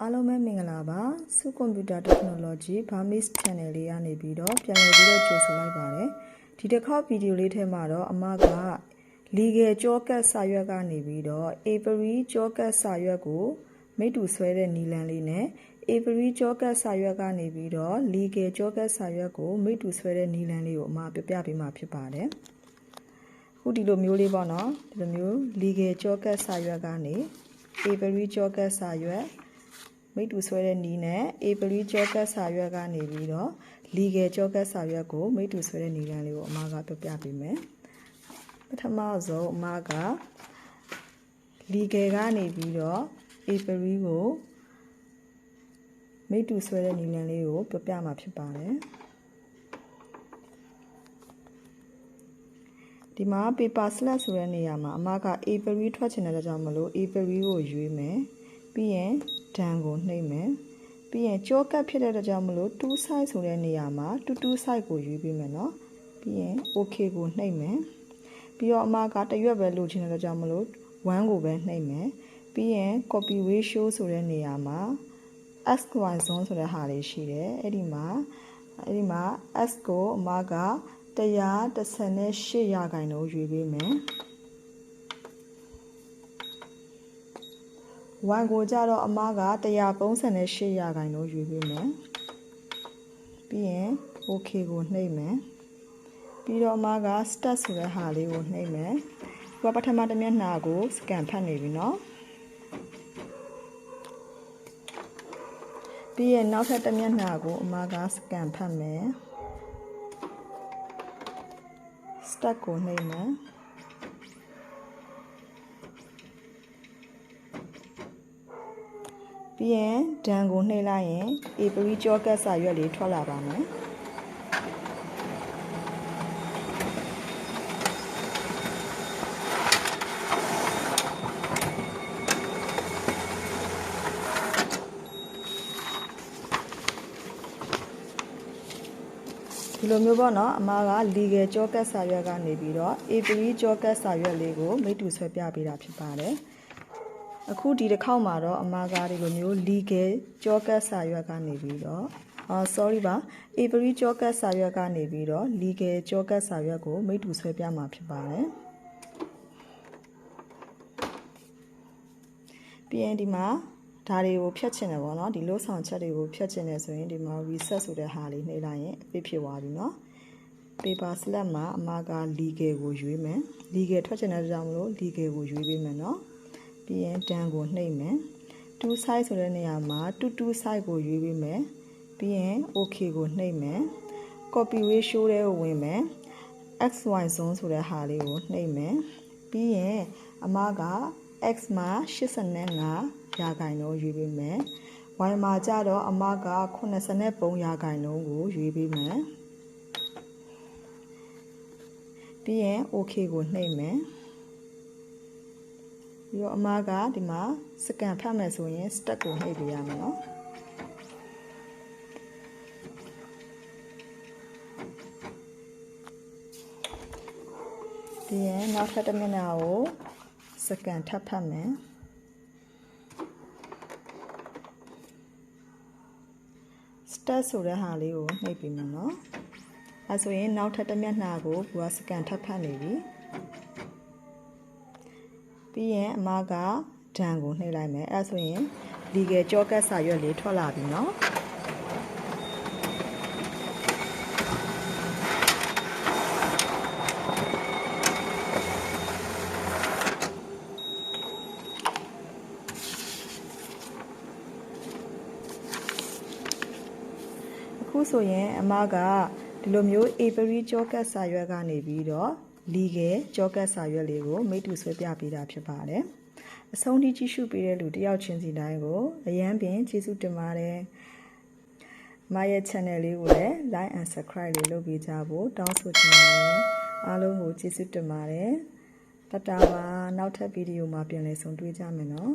အားလုံးပဲမင်္ဂလာပါစုကွန်ပျူတာ technology Burmese channel လေးကနေပြီးတော့ပြန်လည်ပြီးတော့ကြိုဆိုလိုက်ပါတယ်ဒီတစ်ခေါက်ဗီဒီယိုလေးထဲမှာတော့အမက legal ကြောကတ်စာရွက်ကနေပြီးတော့ April ကြောကတ်စာရွက်ကိုမိတ္တူဆွဲတဲ့နီလန်လေးနဲ့ April ကြောကတ်စာရွက်ကနေပြီးတော့ legal ကြောကတ်စာရွက်ကိုမိတ္တူဆွဲတဲ့နီလန်လေးကိုအမပြပြပေးမှာဖြစ်ပါတယ်ခုဒီလိုမျိုးလေးပေါ့နော်ဒီလိုမျိုး legal ကြောကတ်စာရွက်ကနေ April ကြောကတ်စာရွက်မိတ္တူဆွဲတဲ့နီးနဲ့ April ကြောကတ်စာရွက်ကနေပြီးတော့ legal ကြောကတ်စာရွက်ကိုမိတ္တူဆွဲတဲ့နီလန်လေးကိုအမကပြပြပေးမယ်ပထမဆုံးအမက legal ကနေပြီးတော့ April ကိုမိတ္တူဆွဲတဲ့နီလန်လေးကိုပြပြမှာဖြစ်ပါတယ်ဒီမှာ paper slot ဆိုတဲ့နေရာမှာအမက April ထွက်ချင်တဲ့ကြောင့်မလို့ April ကိုရွေးမယ်ပြီးရင်ဒန်ကိုနှိပ်မယ်ပြီးရင်ကြောကတ်ဖြစ်တဲ့ကြောင့်မလို့2 side ဆိုတဲ့နေရာမှာ2 side ကိုရွေးပေးမယ်เนาะပြီးရင် okay ကိုနှိပ်မယ်ပြီးတော့အမကတရွက်ပဲလိုချင်တဲ့ကြောင့်မလို့1ကိုပဲနှိပ်မယ်ပြီးရင် copy ratio ဆိုတဲ့နေရာမှာ x y zone ဆိုတဲ့ဟာလေးရှိတယ်အဲ့ဒီမှာx ကိုအမက118ရာခိုင်နှုန်းရွေးပေးမယ်1ကိုကြတော့အမက138ရာခိုင်နှုန်းရွေးပေးမယ်ပြီးရင် okay ကိုနှိပ်မယ်ပြီးတော့အမက start ဆိုတဲ့ဟာလေးကိုနှိပ်မယ်ဒီကပထမတစ်မျက်နှာကို scan ဖတ်နေပြီเนาะပြီးရင်နောက်ထပ်တစ်မျက်နှာကိုအမက scan ဖတ်မယ် start ကိုနှိပ်မယ်ပြီးရင်ဒန်ကိုနှိပ်လိုက်ရင် April ကြောကတ်စာရွက်လေးထွက်လာပါမယ်ဒီလိုမျိုးပေါ့နော်အမက legal ကြောကတ်စာရွက်ကနေပြီးတော့ April ကြောကတ်စာရွက်လေးကိုမိတ္တူဆွဲပြပေးတာဖြစ်ပါတယ်အခုဒီတစ်ခေါက်မှာတော့အမကဒီလိုမျိုး legal ကြောကတ်စာရွက်ကနေပြီးတော့sorry ပါ April ကြောကတ်စာရွက်ကနေပြီးတော့ legal ကြောကတ်စာရွက်ကိုမိတ္တူဆွဲပြမှာဖြစ်ပါတယ်ပြီးရင်ဒီမှာဒါတွေကိုဖြတ်ချင်တယ်ပေါ့နော်ဒီလို့ဆောင်ချက်တွေကိုဖြတ်ချင်တယ်ဆိုရင်ဒီမှာ reset ဆိုတဲ့ဟာလေးနှိပ်လိုက်ရင်အပြည့်ဖြစ်သွားပြီเนาะ paper slot မှာအမက legal ကိုရွေးမယ် legal ထွက်ချင်တဲ့ကြောင့်မလို့ legal ကိုရွေးပေးမယ်เนาะပြီးရင် done ကိုနှိပ်မယ်2 side ဆိုတဲ့နေရာမှာ2 side ကိုရွေးပေးမယ်ပြီးရင် okay ကိုနှိပ်မယ် copy ratio တွေကိုဝင်မယ် x y zone ဆိုတဲ့ဟာလေးကိုနှိပ်မယ်ပြီးရင်အမက x မှာ85ရာခိုင်နှုန်းရွေးပေးမယ် y မှာကြတော့အမက83ရာခိုင်နှုန်းကိုရွေးပေးမယ်ပြီးရင် okay ကိုနှိပ်မယ်ပြီးတော့အမကဒီမှာ scan ဖတ်မယ်ဆိုရင် start ကိုနှိပ်ပေးရမယ်เนาะပြီးရင်နောက်ထပ်တစ်မျက်နှာကို scan ထပ်ဖတ်မယ် start ဆိုတဲ့ဟာလေးကိုနှိပ်ပေးမယ်เนาะအဲဆိုရင်နောက်ထပ်တစ်မျက်နှာကိုသူက scan ထပ်ဖတ်နေပြီပြီးရင်အမကဒန်ကိုနှိပ်လိုက်မယ်အဲဆိုရင် legal ကြောကတ်စာရွက်လေးထွက်လာပြီเนาะအခုဆိုရင်အမကဒီလိုမျိုး April ကြောကတ်စာရွက်ကနေပြီးတော့ legal ကြောကတ်စာရွက်လေးကိုမိတ္တူဆွဲပြပေးတာဖြစ်ပါတယ်အဆုံးထိကြည့်ရှုပေးတဲ့လူတယောက်ချင်းစီတိုင်းကိုအရန်ပင်ကျေးဇူးတင်ပါတယ်မရဲ့ channel လေးကိုလည်း like and subscribe လေးလုပ်ပေးကြဖို့တောင်းဆိုချင်ပါတယ်အားလုံးကိုကျေးဇူးတင်ပါတယ်တတားပါနောက်ထပ်ဗီဒီယိုမှာပြန်လည်ဆုံတွေ့ကြမယ်နော်